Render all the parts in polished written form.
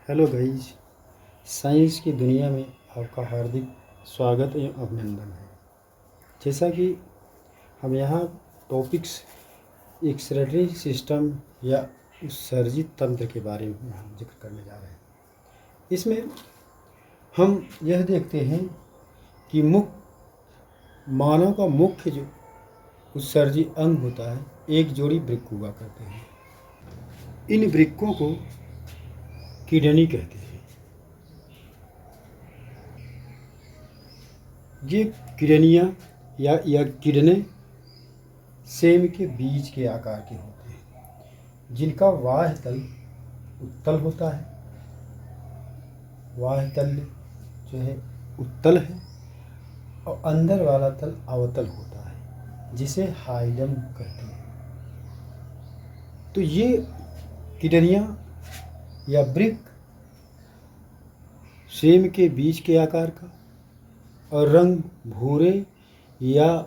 Hello guys. Science की दुनिया में आपका हार्दिक स्वागत एवं अभिनंदन है। जैसा कि हम यहाँ टॉपिक्स एक्सक्रीटरी सिस्टम या उत्सर्जित तंत्र के बारे में हम जिक्र करने जा रहे हैं। इसमें हम यह देखते हैं कि मानव का मुख्य जो उत्सर्जी अंग होता है, एक जोड़ी वृक्क हुआ करते हैं। इन वृक्कों को किडनी कहते हैं। ये किडनियाँ या किडने सेम के बीज के आकार के होते हैं, जिनका बाह्य तल उत्तल होता है। बाह्य तल जो है उत्तल है और अंदर वाला तल अवतल होता है, जिसे हाइलम कहते हैं। तो ये किडनियाँ या वृक्क सेम के बीज के आकार का और रंग भूरे या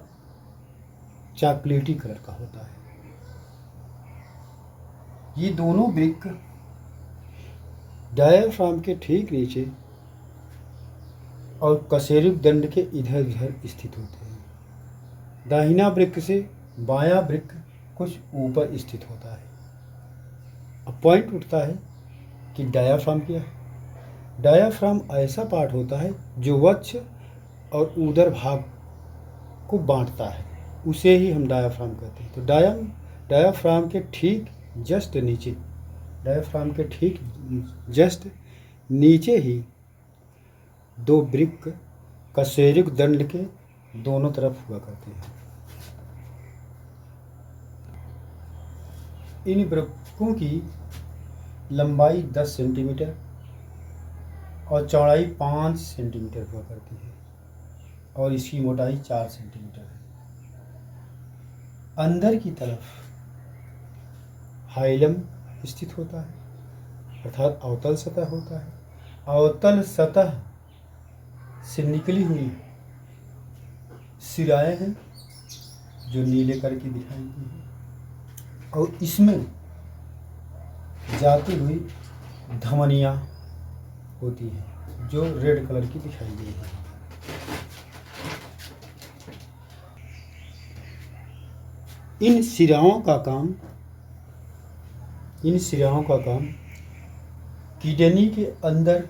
चॉकलेटी कलर का होता है। ये दोनों वृक्क डायाफ्राम के ठीक नीचे और कशेरुक दंड के इधर उधर स्थित होते हैं। दाहिना वृक्क से बायां वृक्क कुछ ऊपर स्थित होता है। अब पॉइंट उठता है कि डायाफ्राम क्या है। डायाफ्राम ऐसा पार्ट होता है जो वक्ष और उदर भाग को बांटता है, उसे ही हम डायाफ्राम कहते हैं। तो डायाफ्राम के ठीक जस्ट नीचे ही दो वृक्क कशेरुक दंड के दोनों तरफ हुआ करते हैं। इन वृक्कों की लंबाई 10 सेंटीमीटर और चौड़ाई 5 सेंटीमीटर हुआ करती है और इसकी मोटाई 4 सेंटीमीटर है। अंदर की तरफ हाइलम स्थित होता है, अर्थात अवतल सतह होता है। अवतल सतह से निकली हुई सिराएं हैं जो नीले कलर की दिखाई दी है, और इसमें जाती हुई धमनियाँ होती हैं जो रेड कलर की दिखाई दी है। इन सिराओं का काम किडनी के अंदर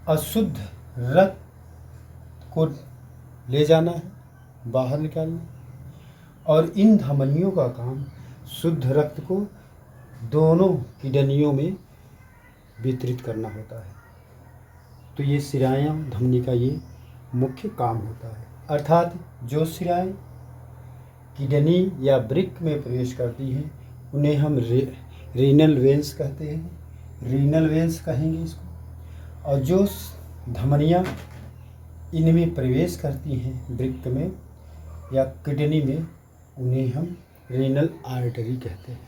अशुद्ध रक्त को ले जाना है, बाहर निकालना, और इन धमनियों का काम शुद्ध रक्त को दोनों किडनियों में वितरित करना होता है। तो ये सिराएं धमनी का ये मुख्य काम होता है। अर्थात जो सिराएं किडनी या वृक्क में प्रवेश करती हैं उन्हें हम रीनल वेंस कहते हैं, रीनल वेंस कहेंगे इसको। और जो धमनियाँ इनमें प्रवेश करती हैं वृक्क में या किडनी में, उन्हें हम रीनल आर्टरी कहते हैं।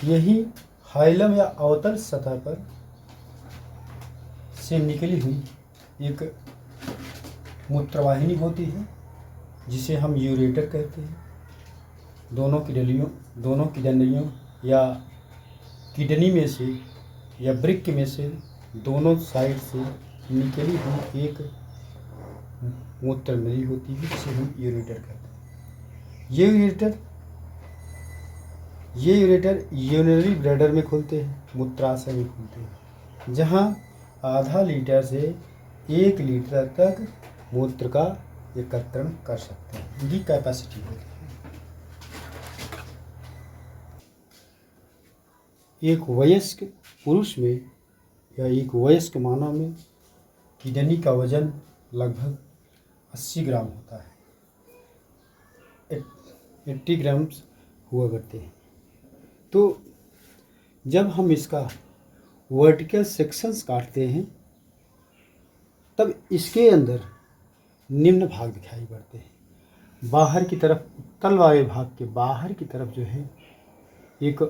यही हाइलम या अवतल सतह पर से निकली हुई एक मूत्रवाहिनी होती है, जिसे हम यूरेटर कहते हैं। दोनों किडनियों या किडनी में से या वृक्क में से दोनों साइड से निकली हुई एक मूत्र नली होती है, जिसे हम यूरेटर कहते हैं। ये यूरेटर यूरिनरी ब्लैडर में खुलते हैं, मूत्राशय में खुलते हैं, जहाँ आधा लीटर से 1 लीटर तक मूत्र का एकत्रण कर सकते हैं। इनकी कैपेसिटी होती है। एक वयस्क पुरुष में या एक वयस्क मानव में किडनी का वजन लगभग 80 ग्राम होता है, 80 ग्राम्स हुआ करते हैं। तो जब हम इसका वर्टिकल सेक्शंस काटते हैं तब इसके अंदर निम्न भाग दिखाई पड़ते हैं। बाहर की तरफ उत्तल वाले भाग के बाहर की तरफ जो है एक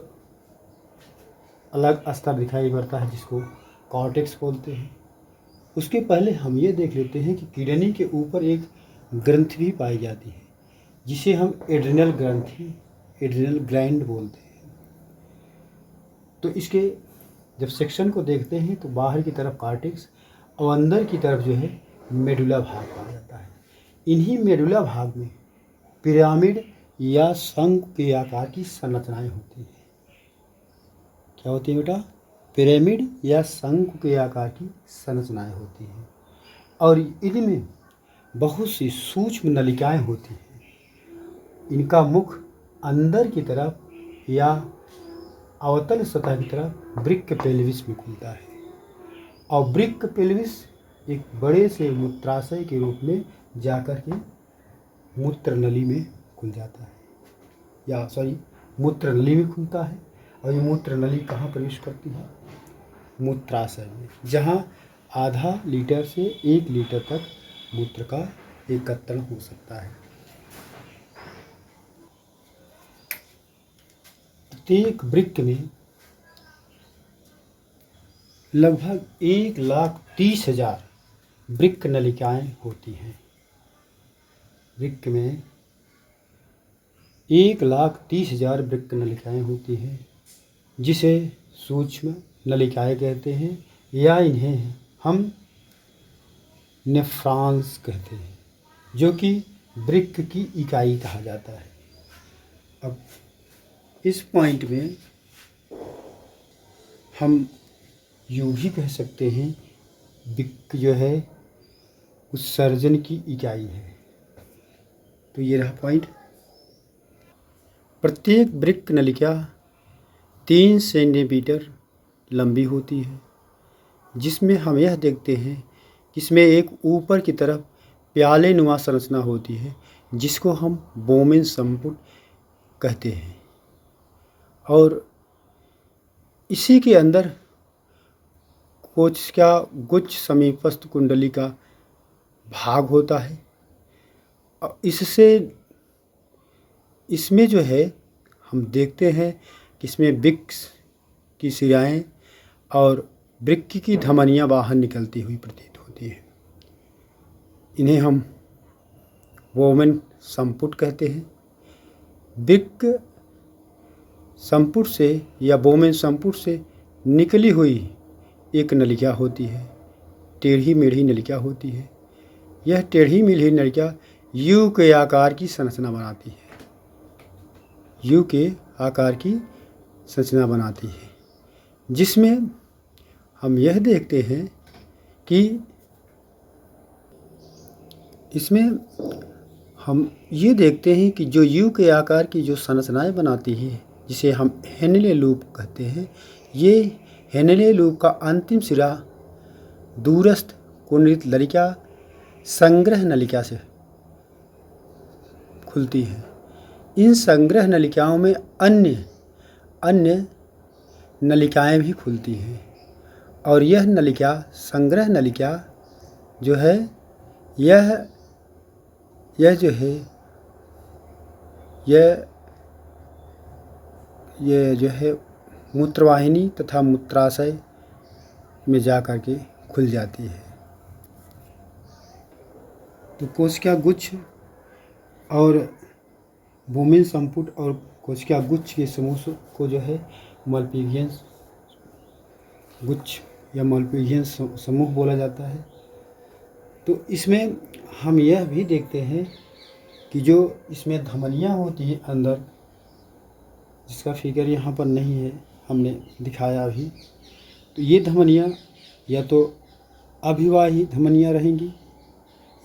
अलग स्तर दिखाई पड़ता है, जिसको कॉर्टेक्स बोलते हैं। उसके पहले हम ये देख लेते हैं कि किडनी के ऊपर एक ग्रंथि भी पाई जाती है, जिसे हम एड्रिनल ग्लैंड बोलते हैं। तो इसके जब सेक्शन को देखते हैं तो बाहर की तरफ कार्टेक्स और अंदर की तरफ जो है मेडुला भाग पाया जाता है। इन्हीं मेडुला भाग में पिरामिड या शंकु के आकार की संरचनाएं होती हैं। क्या होती है बेटा? पिरामिड या शंकु के आकार की संरचनाएं होती हैं और इनमें बहुत सी सूक्ष्म नलिकाएं होती हैं। इनका मुख अंदर की तरफ या अवतल सतह की तरफ ब्रिक पेल्विस में खुलता है और ब्रिक पेल्विस एक बड़े से मूत्राशय के रूप में जाकर के मूत्र नली में खुल जाता है, या मूत्र नली में खुलता है। और ये मूत्र नली कहाँ प्रवेश करती है? मूत्राशय में, जहाँ आधा लीटर से 1 लीटर तक मूत्र का एकत्रण हो सकता है। प्रत्येक वृक्क में लगभग 1,30,000 वृक्क नलिकाएं होती हैं। वृक्क में 1,30,000 वृक्क नलिकाएं होती हैं, जिसे सूक्ष्म नलिकाएं कहते हैं या इन्हें हम नेफ्रॉन्स कहते हैं, जो कि वृक्क की इकाई कहा जाता है। अब इस पॉइंट में हम यूँ भी कह सकते हैं वृक्क जो है उत्सर्जन की इकाई है। तो ये रहा पॉइंट। प्रत्येक वृक्क नलिका 3 सेंटीमीटर लंबी होती है, जिसमें हम यह देखते हैं कि इसमें एक ऊपर की तरफ प्याले नुमा संरचना होती है, जिसको हम बोमेन संपुट कहते हैं, और इसी के अंदर कोशिका गुच्छ समीपस्थ कुंडली का भाग होता है। और इसमें जो है हम देखते हैं कि इसमें वृक्क की शिराएँ और वृक्क की धमनियाँ बाहर निकलती हुई प्रतीत होती हैं। इन्हें हम वोमेन संपुट कहते हैं। वृक्क संपुट से या वोमेन संपुट से निकली हुई एक नलिका होती है, टेढ़ी मेढ़ी नलिका होती है। यह टेढ़ी मेढ़ी नलिका यू के आकार की संरचना बनाती है, यू के आकार की संरचना बनाती है, जिसमें हम यह देखते हैं कि इसमें हम ये देखते हैं कि जो यू के आकार की जो संरचनाएं बनाती है, जिसे हम हेनले लूप कहते हैं, ये हेनले लूप का अंतिम सिरा दूरस्थ कुंडलित नलिका संग्रह नलिका से खुलती है। इन संग्रह नलिकाओं में अन्य नलिकाएं भी खुलती हैं, और यह नलिका संग्रह नलिका जो है यह जो है ये जो है मूत्रवाहिनी तथा मूत्राशय में जा कर के खुल जाती है। तो कोशिका गुच्छ और वोमेन संपुट और कोशिका गुच्छ के समूह को जो है मल्पीजियन गुच्छ या मल्पीजियन समूह बोला जाता है। तो इसमें हम यह भी देखते हैं कि जो इसमें धमनियाँ होती हैं अंदर, जिसका फिगर यहाँ पर नहीं है, हमने दिखाया अभी, तो ये धमनियाँ या तो अभिवाही धमनियाँ रहेंगी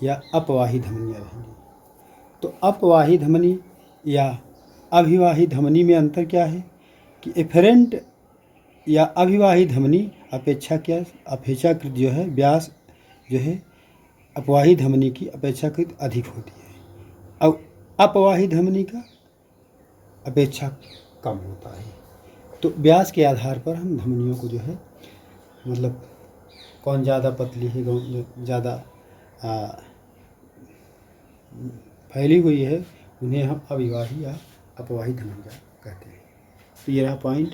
या अपवाही धमनियाँ रहेंगी। तो अपवाही धमनी या अभिवाही धमनी में अंतर क्या है कि एफेरेंट या अभिवाही धमनी अपेक्षाकृत जो है व्यास जो है अपवाही धमनी की अपेक्षाकृत अधिक होती है, अब अपवाही धमनी का अपेक्षा कम होता है। तो व्यास के आधार पर हम धमनियों को जो है मतलब कौन ज़्यादा पतली है, कौन ज़्यादा फैली हुई है, उन्हें हम अभिवाही या अपवाही धमनियाँ कहते हैं। तो ये रहा पॉइंट।